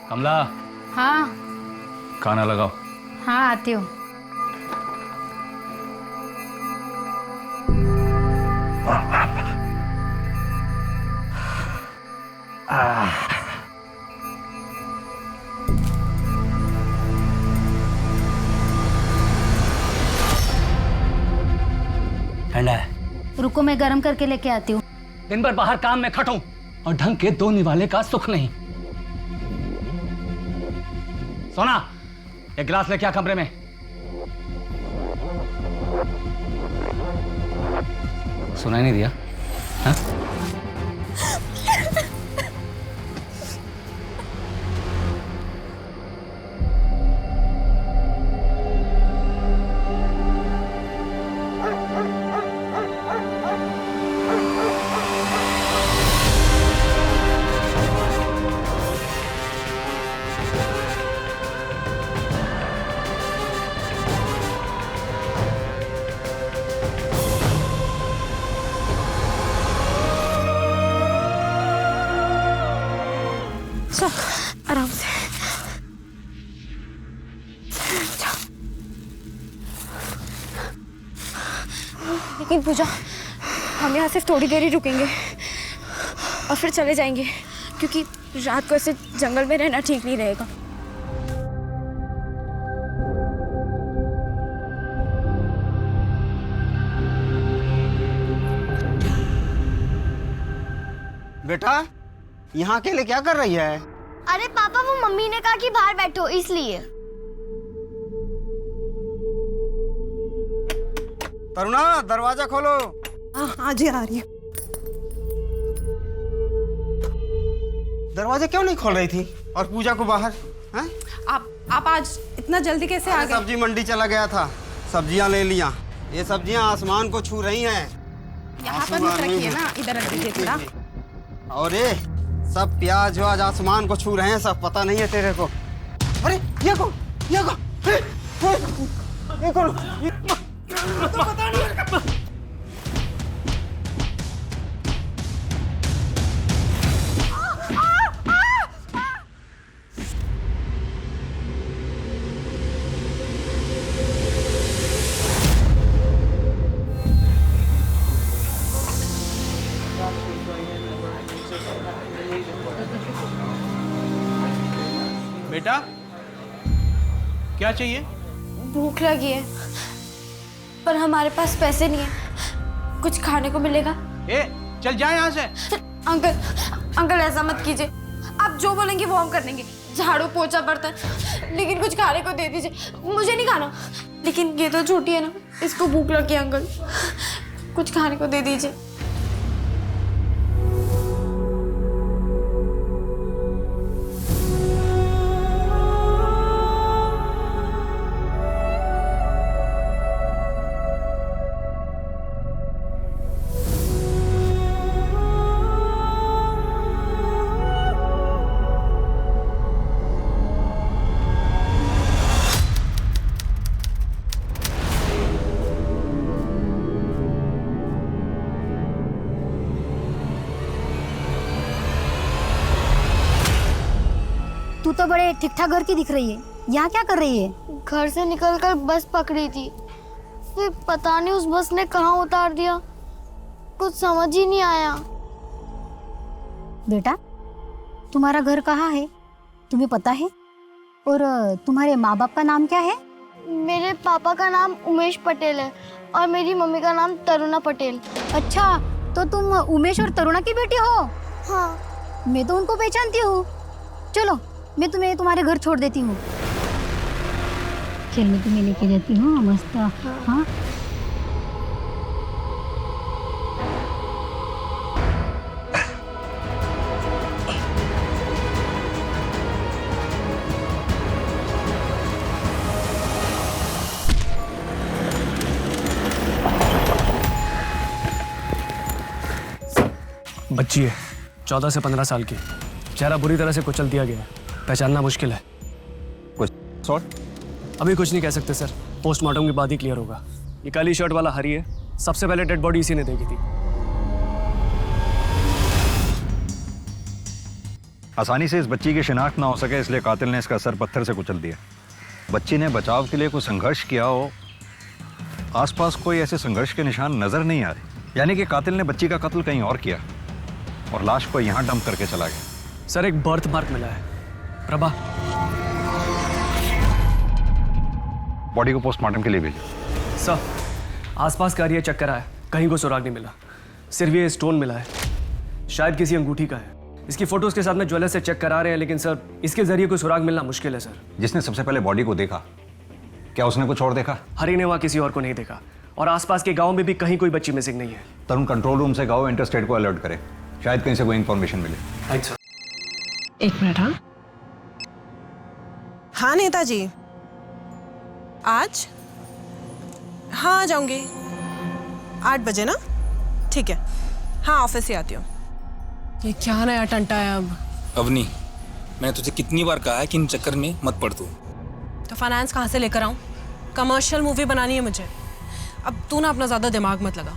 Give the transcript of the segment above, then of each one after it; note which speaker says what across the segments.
Speaker 1: कमला।
Speaker 2: हाँ।
Speaker 1: खाना लगाओ।
Speaker 2: हाँ आती हूँ।
Speaker 1: ठंडा है।
Speaker 2: रुको मैं गरम करके लेके आती हूँ।
Speaker 1: दिन भर बाहर काम में खटूं और ढंग के दो निवाले का सुख नहीं। सोना, एक गिलास लेके आ कमरे में। सुनाई नहीं दिया? हाँ?
Speaker 3: आराम से। लेकिन पूजा, हम यहाँ सिर्फ थोड़ी देर ही रुकेंगे और फिर चले जाएंगे, क्योंकि रात को ऐसे जंगल में रहना ठीक नहीं रहेगा।
Speaker 4: बेटा, यहाँ अकेले क्या कर रही है?
Speaker 5: अरे पापा, वो मम्मी ने कहा कि बाहर बैठो इसलिए।
Speaker 4: तरुणा, दरवाजा खोलो।
Speaker 6: हाँ जी, आ रही है।
Speaker 4: दरवाजा क्यों नहीं खोल रही थी? और पूजा को बाहर? हैं?
Speaker 6: आप आज इतना जल्दी कैसे आ गए?
Speaker 4: सब्जी मंडी चला गया था, सब्जियां ले लिया। ये सब्जियां आसमान को छू रही हैं।
Speaker 6: यहाँ पर मत रखिए ना, इधर रख दीजिए थोड़ा।
Speaker 4: और ये सब प्याज व्याज आसमान को छू रहे हैं, सब पता नहीं है तेरे को। अरे ये कौन? ये कौन? ये कौन? तो पता नहीं है।
Speaker 7: बेटा, क्या चाहिए?
Speaker 3: भूख लगी है, पर हमारे पास पैसे नहीं है। कुछ खाने को मिलेगा?
Speaker 7: ए, चल जा यहाँ से।
Speaker 3: अंकल ऐसा मत कीजिए। आप जो बोलेंगे वो हम कर देंगे। झाड़ू पोछा बर्तन, लेकिन कुछ खाने को दे दीजिए। मुझे नहीं खाना। लेकिन ये तो छोटी है ना, इसको भूख लगी है। अंकल, कुछ खाने को दे दीजिए।
Speaker 2: तू तो बड़े ठीक ठाक घर की दिख रही है, यहाँ क्या कर रही है?
Speaker 5: घर से निकलकर बस पकड़ी थी, फिर पता नहीं उस बस ने कहाँ उतार दिया, कुछ समझ ही नहीं आया।
Speaker 2: बेटा, तुम्हारा घर कहाँ है, तुम्हें पता है? और तुम्हारे माँ बाप का नाम क्या है?
Speaker 5: मेरे पापा का नाम उमेश पटेल है और मेरी मम्मी का नाम तरुणा पटेल।
Speaker 2: अच्छा, तो तुम उमेश और तरुणा की बेटी हो?
Speaker 5: हाँ।
Speaker 2: मैं तो उनको पहचानती हूँ। चलो, मैं तुम्हें तुम्हारे घर छोड़ देती हूँ। चल, मैं तुम्हें लेके जाती हूँ मस्त। हाँ,
Speaker 8: बच्ची है, 14 से 15 साल की। चेहरा बुरी तरह से कुचल दिया गया है, पहचानना मुश्किल है।
Speaker 4: कुछ शॉर्ट?
Speaker 8: अभी कुछ नहीं कह सकते सर, पोस्टमार्टम के बाद ही क्लियर होगा। ये काली शर्ट वाला हरी है, सबसे पहले डेड बॉडी इसी ने देखी थी।
Speaker 9: आसानी से इस बच्ची की शिनाख्त ना हो सके इसलिए कातिल ने इसका सर पत्थर से कुचल दिया। बच्ची ने बचाव के लिए कोई संघर्ष किया हो, आसपास कोई ऐसे संघर्ष के निशान नजर नहीं आ रहे, यानी कि कातिल ने बच्ची का कत्ल कहीं और किया और लाश को यहाँ डंप करके चला गया।
Speaker 8: सर एक बर्थ मार्क मिला है। प्रभा,
Speaker 9: बॉडी को पोस्टमार्टम के लिए भेजो।
Speaker 8: सर आसपास का एरिया चेक करा है, कहीं को सुराग नहीं मिला। सिर्फ ये स्टोन मिला है, शायद किसी अंगूठी का है। इसकी फोटोज के साथ में ज्वेलर से चेक करा रहे हैं, लेकिन सर इसके जरिए कोई सुराग मिलना मुश्किल है। सर
Speaker 9: जिसने सबसे पहले बॉडी को देखा, क्या उसने कुछ और देखा?
Speaker 8: हरी ने वहाँ किसी और को नहीं देखा और आसपास के गांव में भी कहीं कोई बच्ची मिसिंग नहीं है।
Speaker 9: तरुण कंट्रोल रूम से गाँव इंटरस्टेट को अलर्ट करे, शायद कहीं से कोई इंफॉर्मेशन मिले।
Speaker 8: Thanks sir.
Speaker 6: एक मिनट। हाँ हाँ नेताजी, आज हाँ आ जाऊंगी 8 बजे ना। ठीक है, हाँ ऑफिस से आती हूँ। ये क्या नया टंटा है अब?
Speaker 10: अवनी, मैंने तुझे कितनी बार कहा है कि इन चक्कर में मत पड़ तू।
Speaker 6: तो फाइनेंस कहाँ से लेकर आऊँ? कमर्शियल मूवी बनानी है मुझे। अब तू ना अपना ज़्यादा दिमाग मत लगा।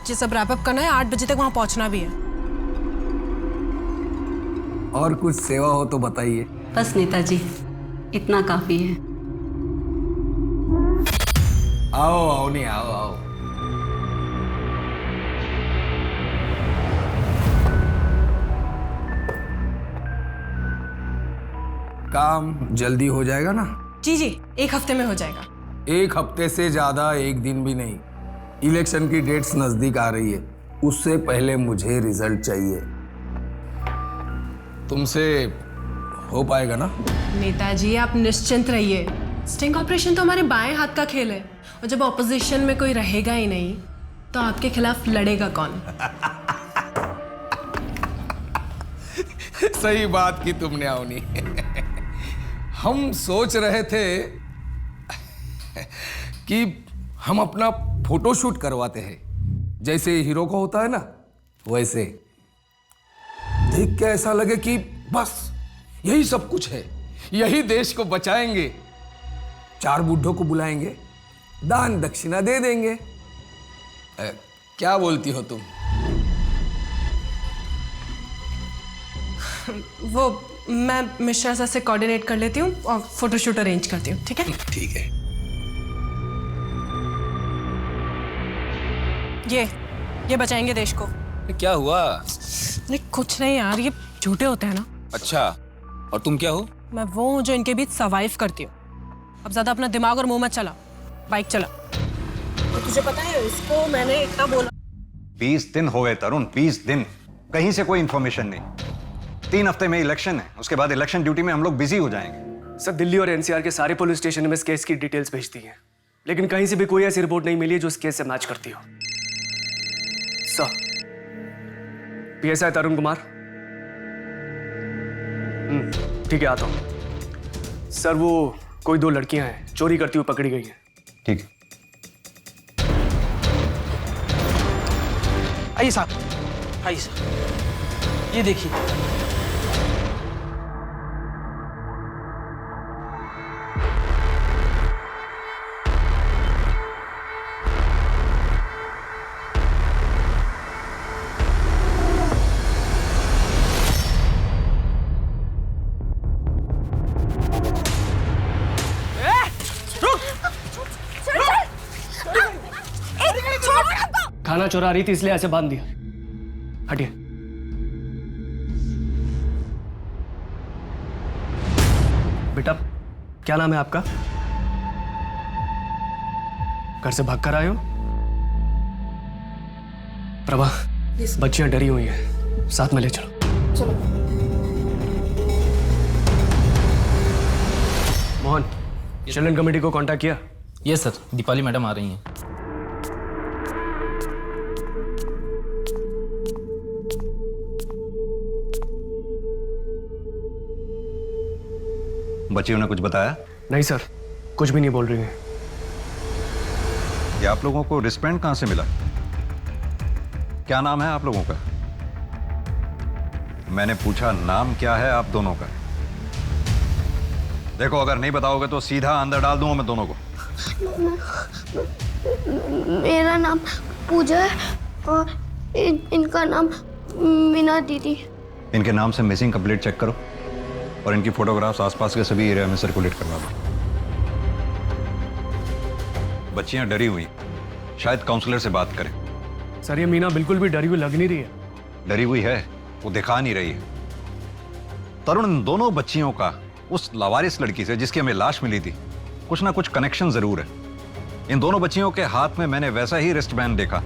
Speaker 6: ये सब रैपअप करना है, 8 बजे तक वहाँ पहुँचना भी है।
Speaker 11: और कुछ सेवा हो तो बताइए।
Speaker 12: बस नेताजी, इतना काफी है।
Speaker 11: आओ आओ नहीं, आओ आओ। काम जल्दी हो जाएगा ना?
Speaker 6: जी जी, 1 हफ्ते में हो जाएगा।
Speaker 11: 1 हफ्ते से ज्यादा 1 दिन भी नहीं। इलेक्शन की डेट्स नजदीक आ रही है, उससे पहले मुझे रिजल्ट चाहिए। तुमसे हो पाएगा ना?
Speaker 6: नेताजी आप निश्चिंत रहिए, स्टिंग ऑपरेशन तो हमारे बाएं हाथ का खेल है, और जब ऑपोजिशन में कोई रहेगा ही नहीं तो आपके खिलाफ लड़ेगा कौन?
Speaker 11: सही बात की तुमने अवनी। हम सोच रहे थे कि हम अपना फोटोशूट करवाते हैं, जैसे हीरो को होता है ना, वैसे। देख के ऐसा लगे कि बस यही सब कुछ है, यही देश को बचाएंगे। 4 बूढ़ों को बुलाएंगे, दान दक्षिणा दे देंगे। क्या बोलती हो तुम?
Speaker 6: वो मैं मिश्रा सर से कोऑर्डिनेट कर लेती हूँ और फोटोशूट अरेंज करती हूँ। ठीक है?
Speaker 11: ठीक है।
Speaker 6: ये बचाएंगे देश को।
Speaker 10: क्या हुआ?
Speaker 6: नहीं कुछ नहीं यार, ये झूठे होते हैं ना।
Speaker 10: अच्छा, और तुम क्या हो?
Speaker 6: मैं वो हूँ जो इनके बीच सर्वाइव करती हूँ। अब ज्यादा अपना दिमाग और मुंह मत चला, बाइक चला। तो तुझे पता है इसको मैंने इतना बोला।
Speaker 9: 20 दिन हो गए तरुण, 20 दिन, कहीं से कोई इंफॉर्मेशन नहीं। 3 हफ्ते में इलेक्शन है, उसके बाद इलेक्शन ड्यूटी में हम लोग बिजी हो जाएंगे।
Speaker 8: सर दिल्ली और एनसीआर के सारे पुलिस स्टेशन में इस केस की डिटेल्स भेज दी हैं, लेकिन कहीं से भी कोई ऐसी रिपोर्ट नहीं मिली है जो इस केस से मैच करती हो। सर, पीएसआई तरुण कुमार। ठीक है, आता हूं। सर वो कोई 2 लड़कियां हैं, चोरी करती हुई पकड़ी गई हैं।
Speaker 9: ठीक है।
Speaker 7: आइए साहब, आइए साहब, ये देखिए।
Speaker 8: खाना चुरा रही थी इसलिए ऐसे बांध दिया। हटिए। बेटा क्या नाम है आपका? घर से भाग कर आए हो? प्रभा, बच्चियां डरी हुई हैं, साथ में ले चलो।
Speaker 6: चलो।
Speaker 8: मोहन, चिल्ड्रन कमेटी को कांटेक्ट किया?
Speaker 10: यस सर, दीपाली मैडम आ रही हैं।
Speaker 9: बच्चियों ने कुछ बताया?
Speaker 8: नहीं सर, कुछ भी नहीं बोल रही हैं।
Speaker 9: ये आप लोगों को रिस्पेंड कहां से मिला? क्या नाम है आप लोगों का? मैंने पूछा नाम क्या है आप दोनों का? देखो अगर नहीं बताओगे तो सीधा अंदर डाल दूंगा मैं दोनों को।
Speaker 5: मेरा नाम पूजा है और इनका नाम मीना दीदी।
Speaker 9: इनके नाम से मिसिंग कंप्लेंट चेक करो और इनकी फोटोग्राफ्स आसपास के सभी एरिया में सर्कुलेट करवा दो। बच्चियां डरी हुई, शायद काउंसलर से बात करें।
Speaker 8: सर ये मीना बिल्कुल भी डरी हुई लग नहीं रही है।
Speaker 9: डरी हुई है, वो दिखा नहीं रही है। तरुण, इन दोनों बच्चियों का उस लावारिस लड़की से जिसकी हमें लाश मिली थी कुछ ना कुछ कनेक्शन जरूर है। इन दोनों बच्चियों के हाथ में मैंने वैसा ही रिस्ट बैंड देखा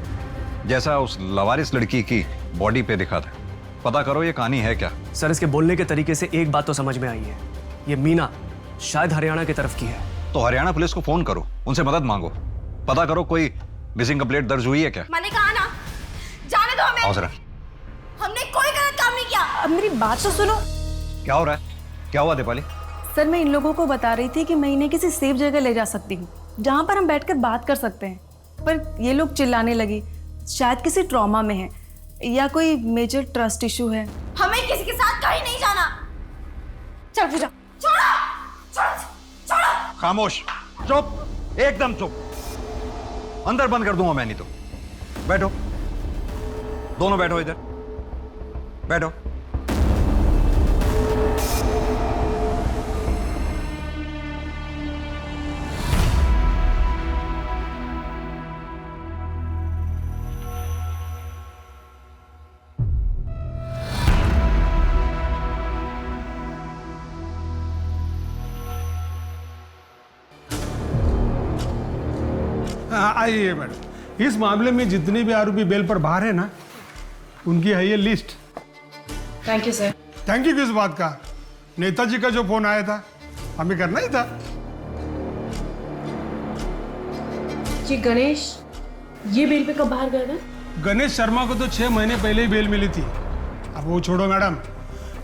Speaker 9: जैसा उस लावारिस लड़की की बॉडी पे दिखा था। पता करो ये कहानी है क्या।
Speaker 8: सर इसके बोलने के तरीके से एक बात तो समझ में आई है, ये मीना शायद हरियाणा की तरफ की है।
Speaker 9: तो हरियाणा पुलिस को फोन करो, उनसे मदद मांगो, पता करो कोई मिसिंग कंप्लेंट दर्ज हुई है क्या।
Speaker 3: मैंने कहा ना, जाने दो हमें।
Speaker 9: आओ जरा।
Speaker 3: हमने कोई गलत काम नहीं किया।
Speaker 13: अब मेरी बात तो सुनो।
Speaker 9: क्या हो रहा है? क्या हुआ दीपाली?
Speaker 13: सर मैं इन लोगों को बता रही थी कि मैं इन्हें किसी सेफ जगह ले जा सकती हूँ जहाँ पर हम बैठकर बात कर सकते हैं, पर ये लोग चिल्लाने लगी। शायद किसी ट्रॉमा में है या कोई मेजर ट्रस्ट इशू है।
Speaker 3: हमें किसी के साथ कहीं नहीं जाना। चल पूजा, छोड़ो छोड़ो छोड़ो।
Speaker 9: खामोश, चुप, एकदम चुप। अंदर बंद कर दूंगा मैं नहीं तो। बैठो, दोनों बैठो, इधर बैठो।
Speaker 14: आइए मैडम, इस मामले में जितने भी आरोपी बेल पर बाहर है ना, उनकी है ये list.
Speaker 6: Thank you sir.
Speaker 14: Thank you किस बात का? नेताजी का जो फोन आया था हमें करना ही था।
Speaker 6: जी गणेश, ये बेल पे कब बाहर गए थे?
Speaker 14: गणेश शर्मा को तो 6 महीने पहले ही बेल मिली थी। अब वो छोड़ो मैडम,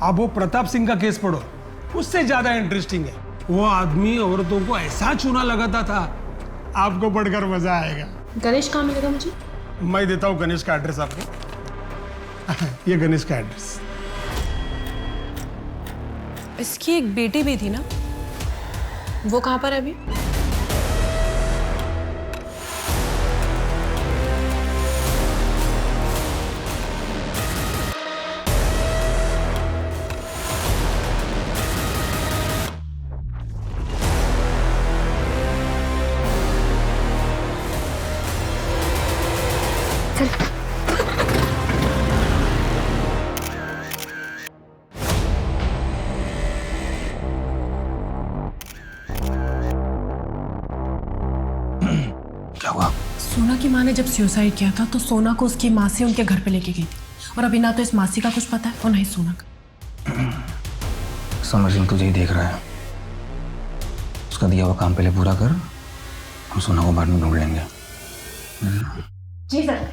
Speaker 14: अब वो प्रताप सिंह का केस पढ़ो, उससे ज्यादा इंटरेस्टिंग है। वो आदमी औरतों को ऐसा चूना लगाता था, आपको पढ़कर मजा आएगा।
Speaker 6: गणेश कहाँ मिलेगा मुझे?
Speaker 14: मैं देता हूँ गणेश का एड्रेस आपको। ये गणेश का एड्रेस।
Speaker 6: इसकी एक बेटी भी थी ना, वो कहाँ पर है अभी? सोना की माँ ने जब सुसाइड किया था तो सोना को उसकी माँ से उनके घर पे लेके गई थी, और अभी ना तो इस मासी का कुछ पता है और ना ही सोना का।
Speaker 10: समर सिंह तुझे ही देख रहा है, उसका दिया हुआ काम पहले पूरा कर, हम सोना को बाद में ढूंढ लेंगे।
Speaker 6: जी सर।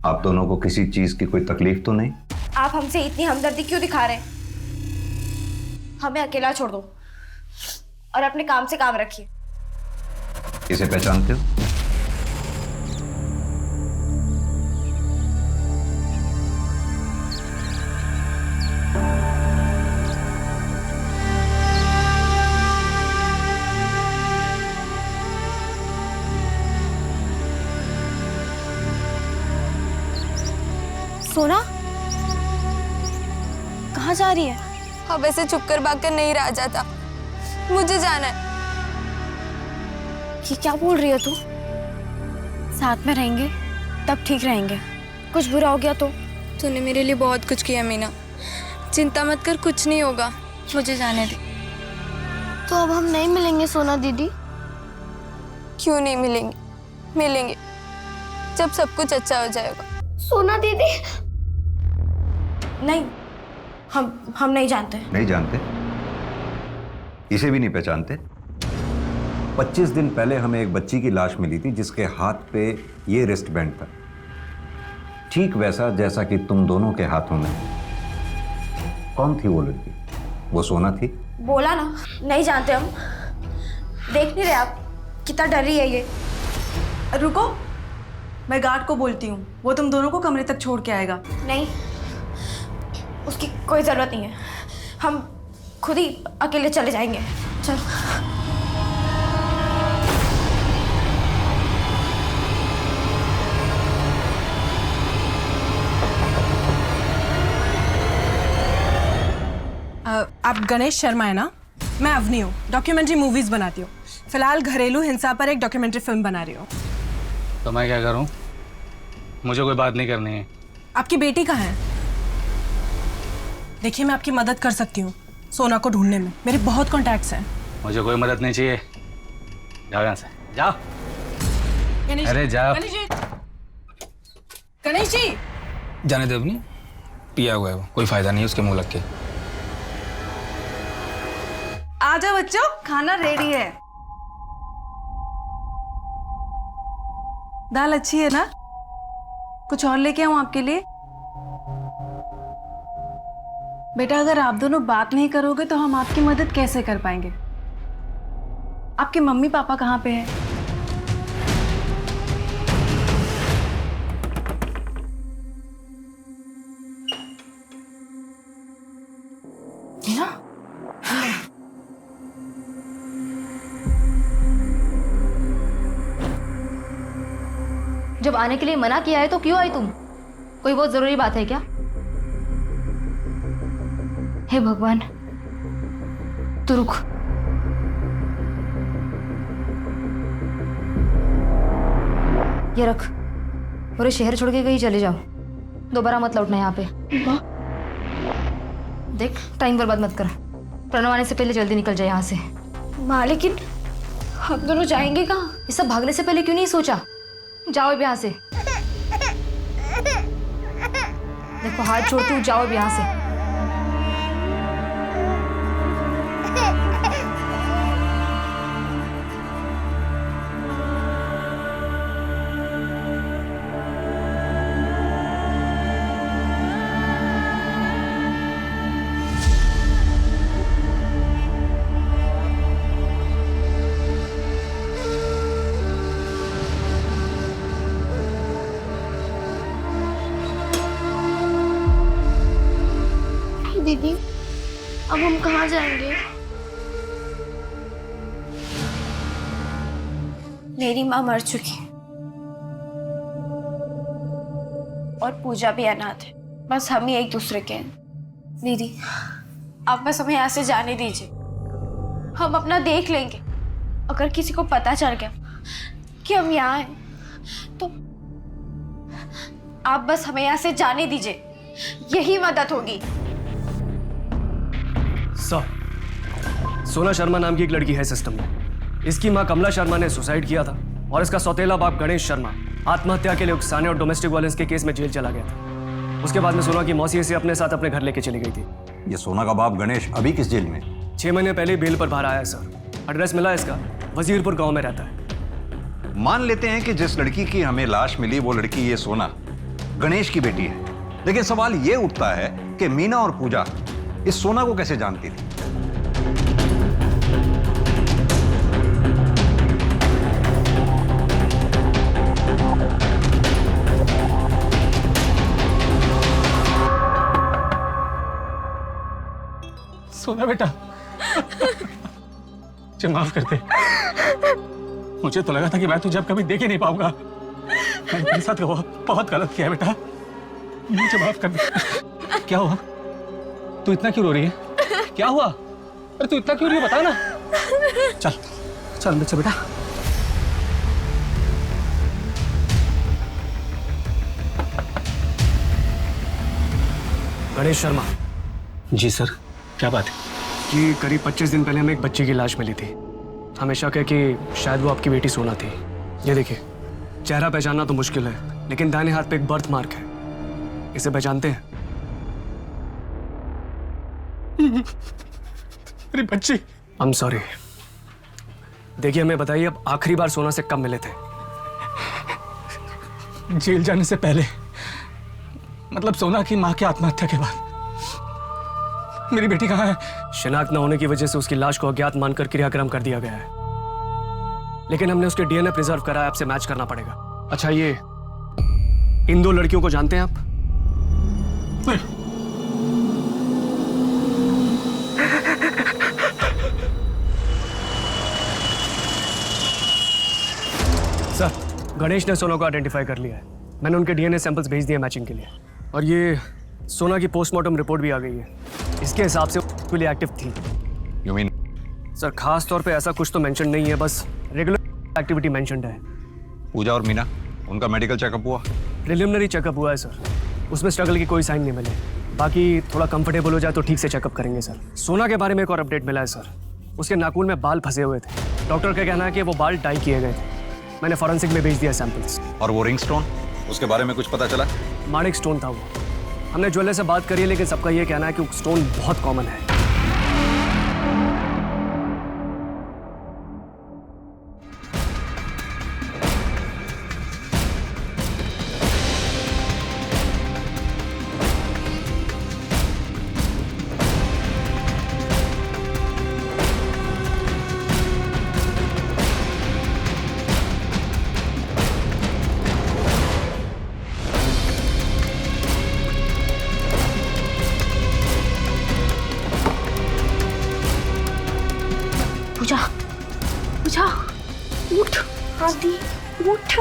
Speaker 9: आप दोनों को किसी चीज की कोई तकलीफ तो नहीं?
Speaker 3: आप हमसे इतनी हमदर्दी क्यों दिखा रहे हैं? हमें अकेला छोड़ दो और अपने काम से काम रखिए।
Speaker 9: इसे पहचानते हो?
Speaker 3: सोना कहाँ जा रही है?
Speaker 5: अब ऐसे चुप कर भाग कर नहीं रहा जाता, मुझे जाना है।
Speaker 3: ये क्या बोल रही है तू? साथ में रहेंगे तब ठीक रहेंगे, कुछ बुरा हो गया तो?
Speaker 5: तूने मेरे लिए बहुत कुछ किया मीना, चिंता मत कर, कुछ नहीं होगा, मुझे जाने दे। तो अब हम नहीं मिलेंगे सोना दीदी? क्यों नहीं मिलेंगे? मिलेंगे जब सब कुछ अच्छा हो जाएगा। सोना दीदी।
Speaker 3: नहीं, हम नहीं जानते।
Speaker 9: नहीं जानते? इसे भी नहीं पहचानते? 25 दिन पहले हमें एक बच्ची की लाश मिली थी जिसके हाथ पे ये रिस्ट बैंड था, ठीक वैसा जैसा कि तुम दोनों के हाथों में। कौन थी वो लड़की? वो सोना थी?
Speaker 3: बोला ना, नहीं जानते हम। देख नहीं रहे आप कितना डर रही है ये?
Speaker 13: रुको, मैं गार्ड को बोलती हूँ, वो तुम दोनों को कमरे तक छोड़ के आएगा।
Speaker 3: नहीं, उसकी कोई जरूरत नहीं है, हम खुद ही अकेले चले जाएंगे। चल।
Speaker 6: आप गणेश शर्मा है ना? मैं अवनी हूँ, डॉक्यूमेंट्री मूवीज बनाती हूँ। फिलहाल घरेलू हिंसा पर एक डॉक्यूमेंट्री फिल्म बना रही हूँ।
Speaker 1: तो मैं क्या करूं? मुझे कोई बात नहीं करनी है।
Speaker 6: आपकी बेटी कहाँ है? देखिए, मैं आपकी मदद कर सकती हूँ सोना को ढूंढने में, मेरे बहुत कॉन्टैक्ट्स हैं।
Speaker 1: मुझे कोई मदद नहीं चाहिए, जाओ यहाँ से, जाओ। अरे जाओ।
Speaker 6: गणेश जी,
Speaker 7: जाने दे अपनी, पिया हुआ है वो, कोई फायदा नहीं है उसके मुंह लग के।
Speaker 13: आ जाओ बच्चों, खाना रेडी है। दाल अच्छी है ना? कुछ और लेके आऊं आपके लिए? बेटा, अगर आप दोनों बात नहीं करोगे तो हम आपकी मदद कैसे कर पाएंगे? आपके मम्मी पापा कहाँ पे हैं?
Speaker 2: जब आने के लिए मना किया है तो क्यों आई तुम? कोई बहुत जरूरी बात है क्या? हे भगवान, तू रुक। ये रख, पूरे शहर छोड़ के कहीं चले जाओ, दोबारा मत लौटना यहाँ पे। देख, टाइम बर्बाद मत कर, प्रणव आने से पहले जल्दी निकल जाए यहाँ से।
Speaker 3: माँ, लेकिन हम दोनों जाएंगे कहाँ?
Speaker 2: ये सब भागने से पहले क्यों नहीं सोचा? जाओ अब यहाँ से। देखो, हाथ छोड़ती हूँ, जाओ अब यहाँ से।
Speaker 3: दीदी, अब हम कहाँ जाएंगे? मेरी माँ मर चुकी और पूजा भी अनाथ है, बस हम ही एक दूसरे के हैं। दीदी, आप बस हमें यहाँ से जाने दीजिए, हम अपना देख लेंगे। अगर किसी को पता चल गया कि हम यहाँ हैं तो आप बस हमें यहाँ से जाने दीजिए, यही मदद होगी।
Speaker 8: सर, सोना शर्मा नाम की एक लड़की है सिस्टम में। इसकी मां कमला शर्मा ने सुसाइड किया था और इसका सौतेला बाप गणेश शर्मा आत्महत्या के लिए उकसाने और डोमेस्टिक वायलेंस के केस में जेल चला गया था। उसके बाद में सोना की मौसी इसे अपने साथ अपने घर लेके चली गई थी।
Speaker 9: ये सोना का बाप गणेश अभी किस जेल में?
Speaker 8: 6 महीने पहले बेल पर बाहर आया सर। एड्रेस मिला इसका, वजीरपुर गाँव में रहता है।
Speaker 9: मान लेते हैं कि जिस लड़की की हमें लाश मिली वो लड़की ये सोना गणेश की बेटी है, लेकिन सवाल ये उठता है कि मीना और पूजा इस सोना को कैसे जानती थी?
Speaker 1: सोना बेटा, मुझे माफ कर दे। मुझे तो लगा था कि मैं तुझे अब कभी देख ही नहीं पाऊंगा। मैंने तेरे साथ बहुत गलत किया है बेटा, मुझे माफ कर दे। क्या हुआ? तू इतना क्यों रो रही है? क्या हुआ? अरे तू इतना क्यों रो रही है, बता ना। चल चल बच्चा बेटा।
Speaker 8: गणेश शर्मा।
Speaker 1: जी सर, क्या बात है?
Speaker 8: कि करीब 25 दिन पहले हमें एक बच्ची की लाश मिली थी। हमेशा कह कि शायद वो आपकी बेटी सोना थी। ये देखिए, चेहरा पहचानना तो मुश्किल है, लेकिन दाहिने हाथ पे एक बर्थ मार्क है। इसे पहचानते हैं?
Speaker 1: अरे बच्ची।
Speaker 8: I am sorry. देखिए, हमें बताइए, अब आखिरी बार सोना से कब मिले थे?
Speaker 1: जेल जाने से पहले, मतलब सोना की मां की आत्महत्या के बाद। मेरी बेटी कहाँ है?
Speaker 8: शिनाख्त न होने की वजह से उसकी लाश को अज्ञात मानकर क्रियाक्रम कर दिया गया है, लेकिन हमने उसके डीएनए प्रिजर्व करा है, आपसे मैच करना पड़ेगा। अच्छा, ये इन 2 लड़कियों को जानते हैं आप?
Speaker 1: नहीं।
Speaker 8: सर, गणेश ने सोना को आइडेंटिफाई कर लिया है। मैंने उनके डीएनए सैंपल्स भेज दिए मैचिंग के लिए, और ये सोना की पोस्टमार्टम रिपोर्ट भी आ गई है। इसके हिसाब से इक्वली एक्टिव थी।
Speaker 9: You mean?
Speaker 8: सर खास तौर पे ऐसा कुछ तो मेंशन नहीं है, बस रेगुलर एक्टिविटी मेंशन्ड है।
Speaker 9: पूजा और मीना, उनका मेडिकल चेकअप हुआ?
Speaker 8: प्रिलिमिनरी चेकअप हुआ है सर, उसमें स्ट्रगल की कोई साइन नहीं मिले। बाकी थोड़ा कंफर्टेबल हो जाए तो ठीक से चेकअप करेंगे सर। सोना के बारे में एक और अपडेट मिला है सर, उसके नाखून में बाल फंसे हुए थे। डॉक्टर का कहना है कि वो बाल डाई किए गए थे। मैंने फॉरेंसिक में भेज दिया सैंपल्स।
Speaker 9: और वो रिंग स्टोन, उसके बारे में कुछ पता चला?
Speaker 8: माणिक स्टोन था वो। हमने ज्वेलर से बात करी है, लेकिन सबका ये कहना है कि स्टोन बहुत कॉमन है।
Speaker 2: पूजा, पूजा, उठ आदि, उठ,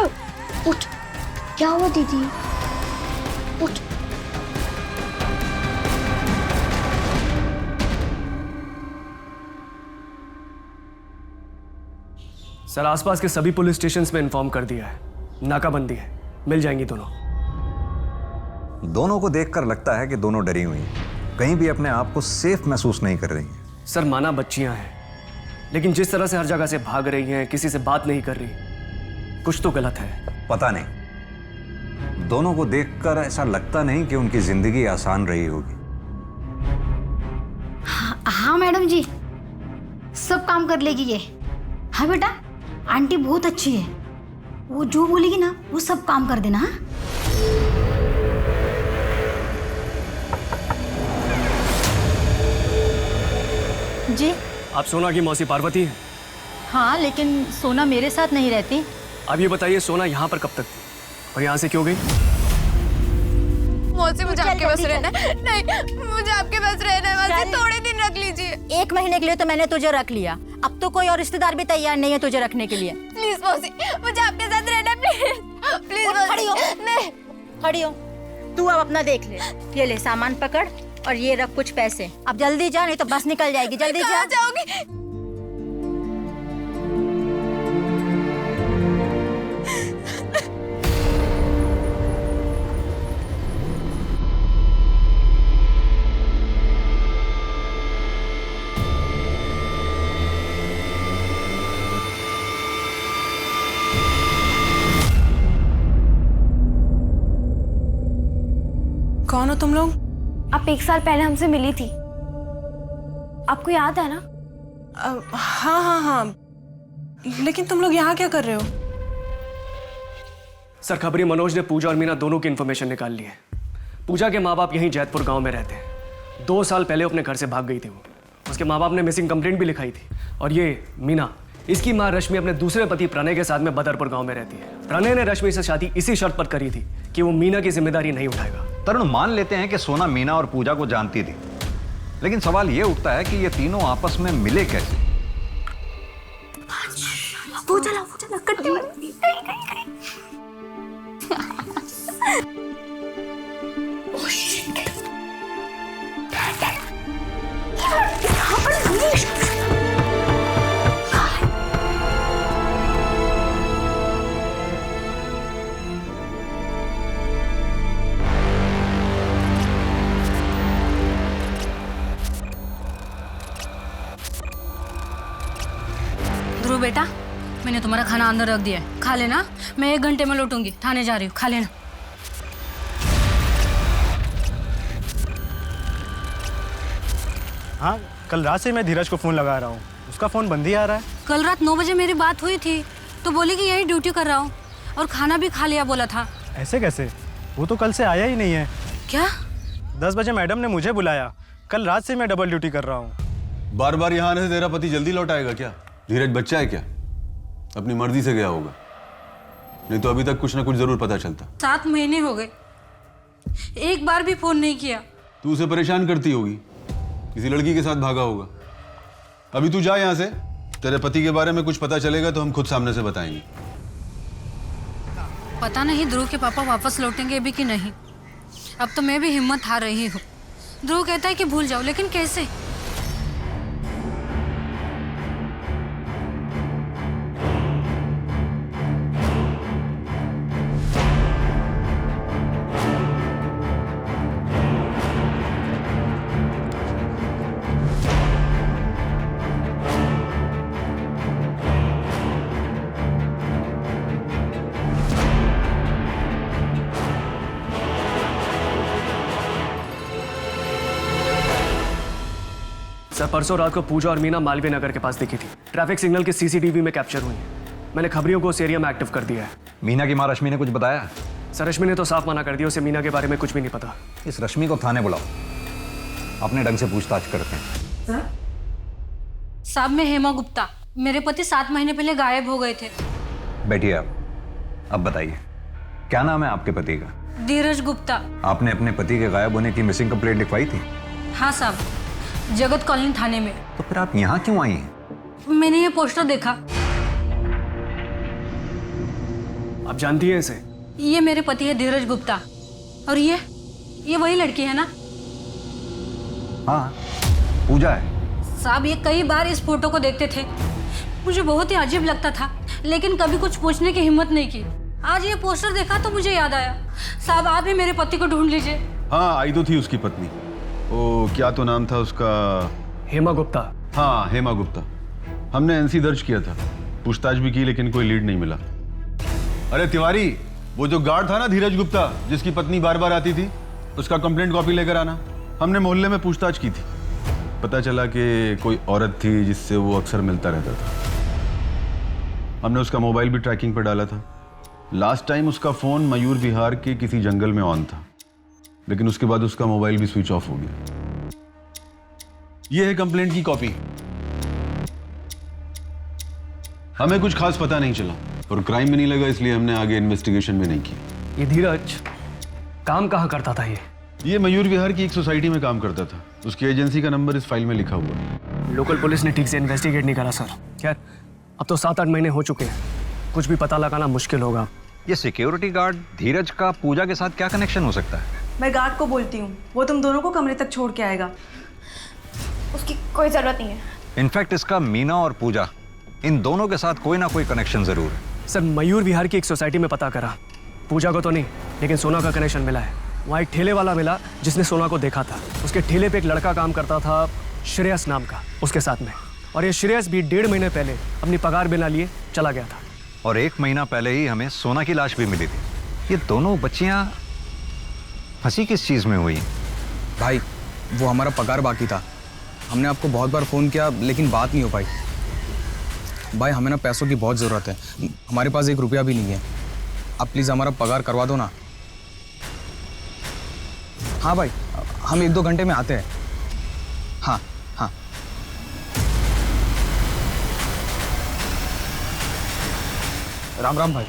Speaker 2: उठ। क्या हुआ दीदी? उठ।
Speaker 8: सर आसपास के सभी पुलिस स्टेशंस में इन्फॉर्म कर दिया है, नाकाबंदी है, मिल जाएंगी दोनों।
Speaker 9: दोनों को देखकर लगता है कि दोनों डरी हुई हैं, कहीं भी अपने आप को सेफ महसूस नहीं कर रही हैं।
Speaker 8: सर माना बच्चियां हैं, लेकिन जिस तरह से हर जगह से भाग रही हैं, किसी से बात नहीं कर रही, कुछ तो गलत है।
Speaker 9: पता नहीं, दोनों को देखकर ऐसा लगता नहीं कि उनकी जिंदगी आसान रही होगी।
Speaker 2: हाँ मैडम जी, सब काम कर लेगी ये। हाँ बेटा, आंटी बहुत अच्छी है, वो जो बोलेगी ना वो सब काम कर देना। हाँ
Speaker 15: जी।
Speaker 8: आप सोना की मौसी पार्वती हैं?
Speaker 15: हाँ, लेकिन सोना मेरे साथ नहीं रहती।
Speaker 8: अब ये बताइए सोना यहाँ पर कब तक थी और यहाँ से क्यों गई?
Speaker 5: मौसी मुझे आपके पास रहना है। नहीं, मुझे आपके पास रहना है मौसी, थोड़े दिन रख लीजिए।
Speaker 15: 1 महीने के लिए तो मैंने तुझे रख लिया, अब तो कोई और रिश्तेदार भी तैयार नहीं है तुझे रखने के लिए।
Speaker 5: प्लीज मौसी, मुझे आपके साथ रहना है, प्लीज प्लीज।
Speaker 15: खड़ी हो।
Speaker 5: नहीं,
Speaker 15: खड़ी हो। तू अब अपना देख ले। ये ले सामान पकड़ और ये रख कुछ पैसे। अब जल्दी जा, नहीं तो बस निकल जाएगी। जल्दी जा।
Speaker 5: जाओगी?
Speaker 6: कौन हो तुम लोग?
Speaker 3: आप 1 साल पहले हमसे मिली थी, आपको याद है ना?
Speaker 6: हाँ हाँ हाँ, लेकिन तुम लोग यहाँ क्या कर रहे हो?
Speaker 8: सर खबरी मनोज ने पूजा और मीना दोनों की इन्फॉर्मेशन निकाल ली है। पूजा के माँ बाप यहीं जैतपुर गांव में रहते हैं। 2 साल पहले अपने घर से भाग गई थी वो। उसके माँ बाप ने मिसिंग कंप्लेंट भी लिखाई थी। और ये मीना, इसकी माँ रश्मि अपने दूसरे पति प्रणय के साथ में बदरपुर गांव में रहती है। प्रणय ने रश्मि से शादी इसी शर्त पर करी थी कि वो मीना की जिम्मेदारी नहीं उठाएगा।
Speaker 9: तरुण, मान लेते हैं कि सोना मीना और पूजा को जानती थी, लेकिन सवाल ये उठता है कि ये तीनों आपस में मिले कैसे?
Speaker 2: पूजा कट्टी वाली।
Speaker 15: ध्रुव बेटा, मैंने तुम्हारा खाना अंदर रख दिया है, खा लेना। मैं 1 घंटे में लौटूंगी, थाने जा रही हूँ, खा लेना।
Speaker 16: हाँ, कल रात से मैं धीरज को फ़ोन लगा रहा हूँ, उसका फ़ोन बंद ही आ रहा है।
Speaker 15: कल रात 9 बजे मेरी बात हुई थी, तो बोली कि यही ड्यूटी कर रहा हूँ और खाना भी खा लिया बोला था।
Speaker 16: ऐसे कैसे? वो तो कल से आया ही नहीं है।
Speaker 15: क्या?
Speaker 16: 10 बजे मैडम ने मुझे बुलाया। कल रात से मैं डबल ड्यूटी कर रहा हूँ।
Speaker 17: बार बार यहाँ आने से तेरा पति जल्दी लौट आएगा क्या? धीरज बच्चा है क्या? अपनी मर्जी से गया होगा, नहीं तो अभी तक कुछ ना कुछ जरूर पता चलता।
Speaker 15: 7 महीने हो गए, एक बार भी फोन नहीं किया।
Speaker 17: तू उसे परेशान करती होगी, किसी लड़की के साथ भागा होगा। अभी तू जा यहाँ से, तेरे पति के बारे में कुछ पता चलेगा तो हम खुद सामने से बताएंगे।
Speaker 15: पता नहीं ध्रुव के पापा वापस लौटेंगे भी कि नहीं। अब तो मैं भी हिम्मत हार रही हूँ। ध्रुव कहता है कि भूल जाओ, लेकिन कैसे?
Speaker 8: सर परसों रात को पूजा और मीना मालवीय नगर के पास दिखी थी। ट्रैफिक सिग्नल के सीसीटीवी में कैप्चर हुई है। मैंने खबरियों को उस एरिया में एक्टिव कर दिया है।
Speaker 9: मीना की माँ रश्मि ने कुछ बताया?
Speaker 8: सर रश्मि ने तो साफ मना कर दिया, उसे मीना के बारे में कुछ भी नहीं पता।
Speaker 9: इस रश्मि को थाने बुलाओ, अपने ढंग से पूछताछ करते हैं।
Speaker 12: साहब मैं हेमा गुप्ता, मेरे पति 7 महीने पहले गायब हो गए थे।
Speaker 9: बैठिए आप। अब बताइए, क्या नाम है आपके पति का?
Speaker 12: धीरज गुप्ता।
Speaker 9: आपने अपने पति के गायब होने की मिसिंग कंप्लेंट लिखवाई थी?
Speaker 12: हाँ साहब, जगत कॉलोनी थाने में।
Speaker 9: तो फिर आप यहाँ क्यों आई हैं?
Speaker 12: मैंने ये पोस्टर देखा।
Speaker 8: आप जानती हैं इसे?
Speaker 12: ये मेरे पति है धीरज गुप्ता। और ये वही लड़की है ना?
Speaker 9: हाँ, पूजा है।
Speaker 12: साहब ये कई बार इस फोटो को देखते थे, मुझे बहुत ही अजीब लगता था, लेकिन कभी कुछ पूछने की हिम्मत नहीं की। आज ये पोस्टर देखा तो मुझे याद आया। साहब आप ही मेरे पति को ढूंढ लीजिए।
Speaker 17: हाँ, आई तो थी उसकी पत्नी। ओ, क्या तो नाम था उसका?
Speaker 8: हेमा गुप्ता।
Speaker 17: हाँ, हेमा गुप्ता। हमने एनसी दर्ज किया था, पूछताछ भी की, लेकिन कोई लीड नहीं मिला। अरे तिवारी, वो जो गार्ड था ना धीरज गुप्ता, जिसकी पत्नी बार बार आती थी, उसका कंप्लेंट कॉपी लेकर आना। हमने मोहल्ले में पूछताछ की थी, पता चला कि कोई औरत थी जिससे वो अक्सर मिलता रहता था। हमने उसका मोबाइल भी ट्रैकिंग पर डाला था। लास्ट टाइम उसका फोन मयूर विहार के किसी जंगल में ऑन था, लेकिन उसके बाद उसका मोबाइल भी स्विच ऑफ हो गया। ये है कंप्लेंट की कॉपी। हमें कुछ खास पता नहीं चला और क्राइम भी नहीं लगा, इसलिए हमने आगे इन्वेस्टिगेशन भी नहीं की।
Speaker 8: ये धीरज काम कहाँ करता था?
Speaker 17: ये मयूर विहार की एक सोसाइटी में काम करता था। उसकी एजेंसी का नंबर इस फाइल में लिखा हुआ है।
Speaker 8: लोकल पुलिस ने ठीक से इन्वेस्टिगेट नहीं करा सर। खैर अब तो 7-8 महीने हो चुके हैं, कुछ भी पता लगाना मुश्किल होगा।
Speaker 9: ये सिक्योरिटी गार्ड धीरज का पूजा के साथ क्या कनेक्शन हो सकता है?
Speaker 13: मैं गार्ड को बोलती हूँ, वो तुम दोनों को कमरे तक छोड़ के आएगा।
Speaker 3: उसकी कोई जरूरत नहीं है।
Speaker 9: इनफैक्ट इसका मीना और पूजा, इन दोनों के साथ कोई ना कोई कनेक्शन जरूर है।
Speaker 8: सर मयूर विहार की एक सोसाइटी में पता करा, पूजा को तो नहीं, लेकिन सोना का कनेक्शन मिला है। वहाँ एक ठेले वाला मिला जिसने सोना को देखा था। उसके ठेले पे एक लड़का काम करता था श्रेयस नाम का, उसके साथ में। और ये श्रेयस भी 1.5 महीने पहले अपनी पगार बिना लिए चला गया था।
Speaker 9: और 1 महीना पहले ही हमें सोना की लाश भी मिली थी। ये दोनों बच्चियां फंसी किस चीज में हुई?
Speaker 18: भाई वो हमारा पगार बाकी था, हमने आपको बहुत बार फ़ोन किया लेकिन बात नहीं हो पाई। भाई हमें ना पैसों की बहुत ज़रूरत है, हमारे पास 1 रुपया भी नहीं है। आप प्लीज़ हमारा पगार करवा दो ना। हाँ भाई, हम 1-2 घंटे में आते हैं। हाँ हाँ। राम राम भाई।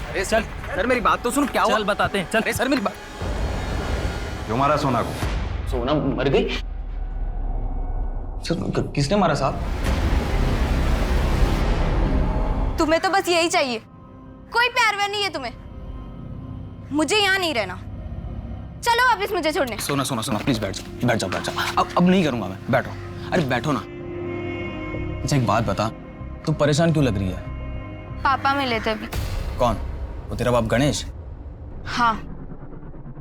Speaker 7: अरे चल सर, मेरी बात तो सुन। क्या हुआ? चल बताते हैं। चल। अरे सर मेरी बात।
Speaker 9: क्यों मारा सोना को?
Speaker 7: सोना मर गई?
Speaker 18: सर किसने मारा साहब?
Speaker 5: तुम्हें तो बस यही चाहिए, कोई प्यार व्यार नहीं है तुम्हें। मुझे यहाँ नहीं रहना, चलो वापिस मुझे छोड़ने।
Speaker 18: सोना सोना सोना प्लीज बैठ जाओ बैठ जाओ बैठ जाओ। अब नहीं करूंगा मैं, बैठो। अरे बैठो ना। अच्छा एक बात बता, तू परेशान क्यों लग रही है?
Speaker 5: पापा मिले थे अभी।
Speaker 18: कौन? वो तेरा बाप गणेश?
Speaker 5: हाँ,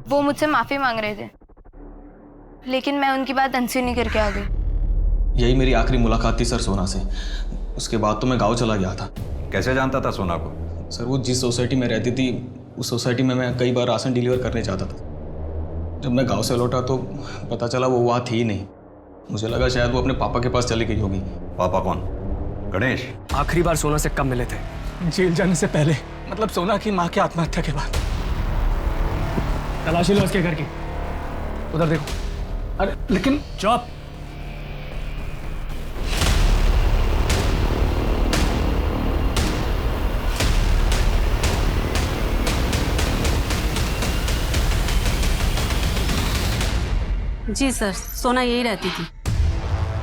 Speaker 5: वो मुझसे माफी मांग रहे थे, लेकिन मैं उनकी बात अनसुनी करके आ गई।
Speaker 18: यही मेरी आखिरी मुलाकात थी सर सोना से। उसके बाद तो मैं गाँव चला गया था।
Speaker 9: कैसे जानता था सोना को?
Speaker 18: सर वो जिस सोसाइटी में रहती थी, उस सोसाइटी में मैं कई बार राशन डिलीवर करने जाता था। जब मैं गांव से लौटा तो पता चला वो वहाँ थी ही नहीं। मुझे लगा शायद वो अपने पापा के पास चली गई होगी।
Speaker 9: पापा कौन? गणेश?
Speaker 8: आखिरी बार सोना से कब मिले थे?
Speaker 1: जेल जाने से पहले, मतलब सोना की माँ की आत्महत्या के बाद।
Speaker 8: तलाशी लो उसके घर की, उधर देखो।
Speaker 1: अरे लेकिन
Speaker 8: चुप।
Speaker 12: जी सर, सोना यही रहती थी।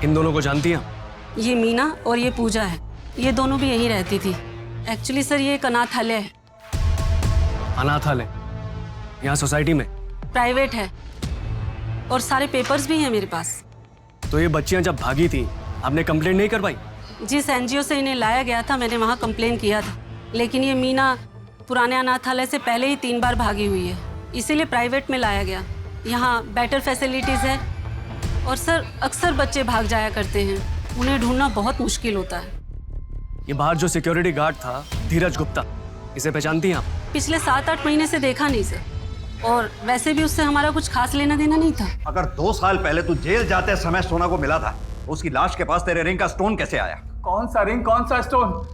Speaker 8: इन दोनों को जानती हैं?
Speaker 12: ये मीना और ये पूजा है, ये दोनों भी यही रहती थी। एक्चुअली सर ये एक अनाथालय है।
Speaker 8: अनाथालय? यहाँ सोसाइटी में?
Speaker 12: प्राइवेट है और सारे पेपर्स भी हैं मेरे पास।
Speaker 8: तो ये बच्चियाँ जब भागी थी, आपने कंप्लेंट नहीं करवाई?
Speaker 12: जिस एनजीओ से इन्हें लाया गया था, मैंने वहाँ कंप्लेन किया था, लेकिन ये मीना पुराने अनाथालय से पहले ही 3 बार भागी हुई है, इसीलिए प्राइवेट में लाया गया। यहाँ बेटर फैसिलिटीज़ है और सर अक्सर बच्चे भाग जाया करते हैं, उन्हें ढूंढना बहुत मुश्किल होता है।
Speaker 8: ये बाहर जो सिक्योरिटी गार्ड था धीरज गुप्ता, इसे पहचानती हैं आप?
Speaker 12: पिछले 7-8 महीने से देखा नहीं सर। और वैसे भी उससे हमारा कुछ खास लेना देना नहीं था।
Speaker 9: अगर 2 साल पहले तू जेल जाते समय सोना को मिला था, उसकी लाश के पास तेरे रिंग का स्टोन कैसे आया?
Speaker 1: कौन सा रिंग, कौन सा स्टोन?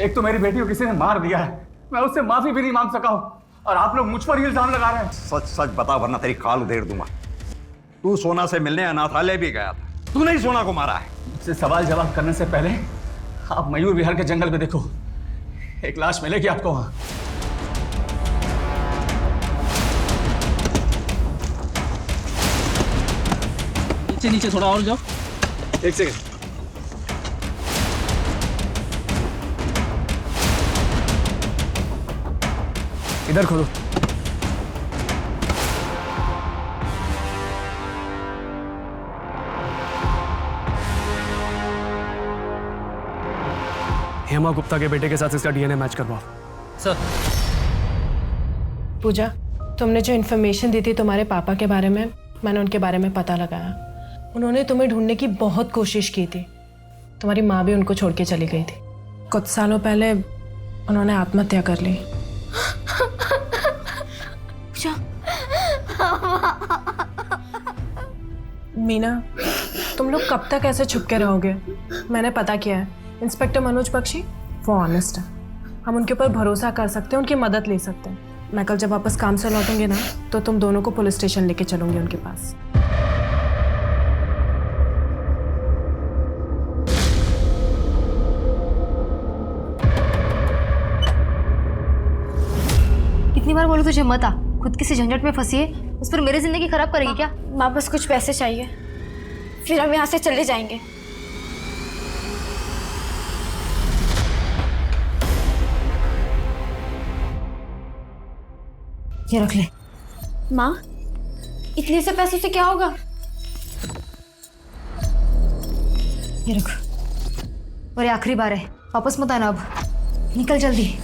Speaker 1: एक तो मेरी बेटी को किसी ने मार दिया है, मैं उससे माफी भी नहीं मांग सका हूँ, और आप लोग मुझ पर ही इल्जाम लगा रहे हैं।
Speaker 9: सच सच बता वरना तेरी खाल उधेड़ दूंगा। तू सोना से मिलने अनाथालय भी गया था, तूने ही सोना को मारा है।
Speaker 1: मुझसे सवाल जवाब करने से पहले आप मयूर विहार के जंगल में देखो, एक लाश मिलेगी आपको वहां।
Speaker 7: नीचे नीचे थोड़ा और जाओ।
Speaker 1: एक सेकंड।
Speaker 8: इधर खोलो। हेमा गुप्ता के बेटे के साथ इसका डीएनए मैच करवाओ।
Speaker 7: सर।
Speaker 6: पूजा, तुमने जो इन्फॉर्मेशन दी थी तुम्हारे पापा के बारे में, मैंने उनके बारे में पता लगाया। उन्होंने तुम्हें ढूंढने की बहुत कोशिश की थी। तुम्हारी माँ भी उनको छोड़ के चली गई थी। कुछ सालों पहले उन्होंने आत्महत्या कर ली। मीना, तुम लोग कब तक ऐसे छुप के रहोगे? मैंने पता किया है, इंस्पेक्टर मनोज बख्शी वो ऑनेस्ट है। हम उनके ऊपर भरोसा कर सकते हैं, उनकी मदद ले सकते हैं। मैं कल जब वापस काम से लौटूंगी ना, तो तुम दोनों को पुलिस स्टेशन लेके चलूंगी उनके पास।
Speaker 2: कितनी बार बोलूं तुझे मत आ, खुद किसी झंझट में फंसी है, उस पर मेरी जिंदगी खराब करेगी क्या?
Speaker 3: माँ बस कुछ पैसे चाहिए, फिर हम यहाँ से चले जाएंगे।
Speaker 2: ये रख ले।
Speaker 3: माँ, इतने से पैसों से क्या होगा?
Speaker 2: ये रख। और ये आखिरी बार है, वापस मत आना अब। निकल जल्दी।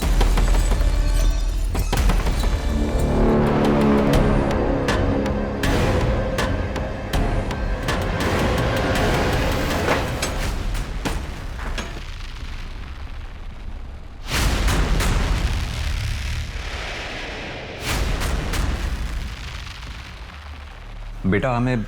Speaker 9: बेटा, हमें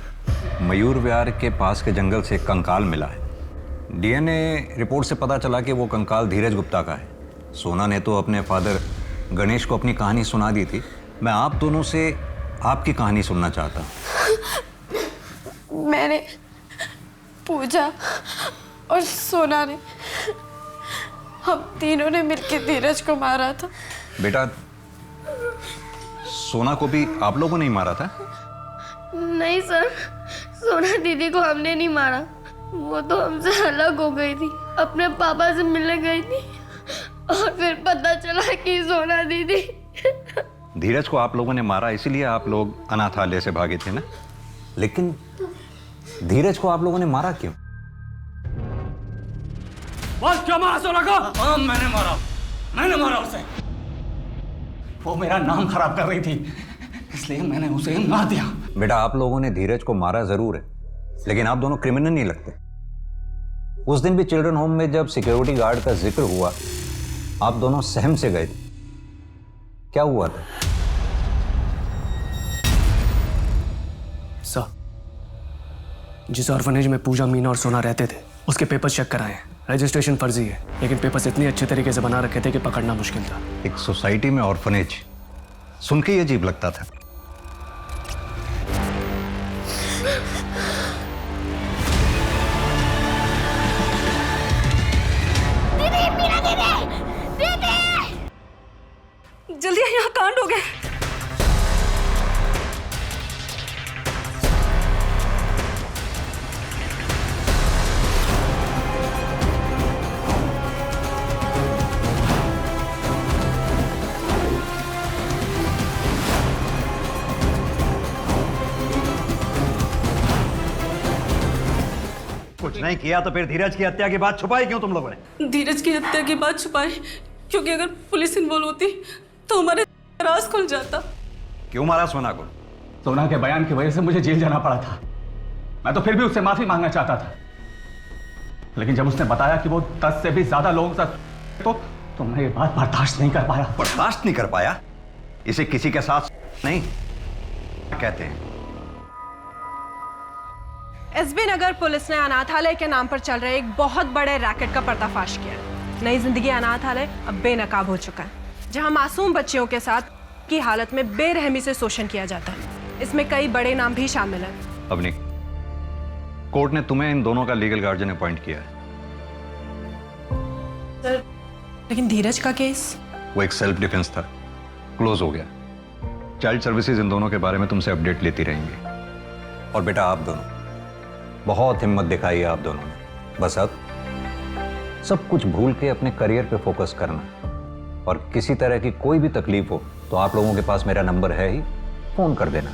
Speaker 9: मयूर विहार के पास के जंगल से कंकाल मिला है। डीएनए रिपोर्ट से पता चला कि वो कंकाल धीरज गुप्ता का है। सोना ने तो अपने फादर गणेश को अपनी कहानी सुना दी थी। मैं आप दोनों से आपकी कहानी सुनना चाहता हूँ।
Speaker 3: मैंने, पूजा और सोना ने, हम तीनों ने मिलकर धीरज को मारा था।
Speaker 9: बेटा, सोना को भी आप लोगों ने ही मारा था?
Speaker 5: नहीं सर, सोना दीदी को हमने नहीं मारा। वो तो हमसे अलग हो गई थी, अपने पापा से मिलने गई थी, और फिर पता चला कि सोना दीदी।
Speaker 9: धीरज को आप लोगों ने मारा, इसीलिए आप लोग अनाथालय से भागे थे ना? लेकिन धीरज को आप लोगों ने मारा क्यों?
Speaker 1: बस क्यों मारा सोना को?
Speaker 7: हाँ, मैंने मारा उसे।
Speaker 1: वो मेरा नाम खराब कर रही थी, इसलिए मैंने उसे मार दिया।
Speaker 9: बेटा, आप लोगों ने धीरज को मारा जरूर है, लेकिन आप दोनों क्रिमिनल नहीं लगते। उस दिन भी चिल्ड्रन होम में जब सिक्योरिटी गार्ड का जिक्र हुआ, आप दोनों सहम से गए थे। क्या हुआ था?
Speaker 8: सर, जिस ऑर्फनेज में पूजा, मीना और सोना रहते थे, उसके पेपर्स चेक कराए हैं। रजिस्ट्रेशन फर्जी है, लेकिन पेपर्स इतने अच्छे तरीके से बना रखे थे कि पकड़ना मुश्किल था।
Speaker 9: एक सोसाइटी में ऑर्फनेज सुन के ही अजीब लगता था।
Speaker 12: जल्दी यहाँ कांड हो गया।
Speaker 9: कुछ नहीं किया तो फिर धीरज की हत्या की बात छुपाई क्यों तुम लोगों ने?
Speaker 12: धीरज की हत्या की बात छुपाई क्योंकि अगर पुलिस इन्वॉल्व होती तो हमारे राज खुल जाता।
Speaker 9: क्यों मारा सोना को?
Speaker 1: सोना के बयान की वजह से मुझे जेल जाना पड़ा था। मैं तो फिर भी उससे माफी मांगना चाहता था, लेकिन जब उसने बताया कि वो 10 से भी ज्यादा लोगों का तो मैं ये बात बर्दाश्त नहीं कर पाया।
Speaker 9: बर्दाश्त नहीं कर पाया? इसे किसी के साथ नहीं, कहते हैं।
Speaker 6: एसबी नगर पुलिस ने अनाथालय के नाम पर चल रहे एक बहुत बड़े रैकेट का पर्दाफाश किया है। नई जिंदगी अनाथालय अब बेनकाब हो चुका है, जहां मासूम बच्चियों के साथ की हालत में बेरहमी से शोषण किया जाता है। इसमें कई बड़े नाम भी शामिल हैं।
Speaker 9: अवनी, कोर्ट ने तुम्हें इन दोनों का लीगल गार्जियन अपॉइंट किया है।
Speaker 6: सर, लेकिन धीरज का केस?
Speaker 9: वो एक सेल्फ डिफेंस था, क्लोज हो गया। चाइल्ड सर्विसेज इन दोनों के बारे में तुमसे अपडेट लेती रहेंगी। और बेटा, आप दोनों बहुत हिम्मत दिखाई है आप दोनों ने। बस अब सब कुछ भूल के अपने करियर पे फोकस करना, और किसी तरह की कोई भी तकलीफ हो तो आप लोगों के पास मेरा नंबर है ही, फोन कर देना।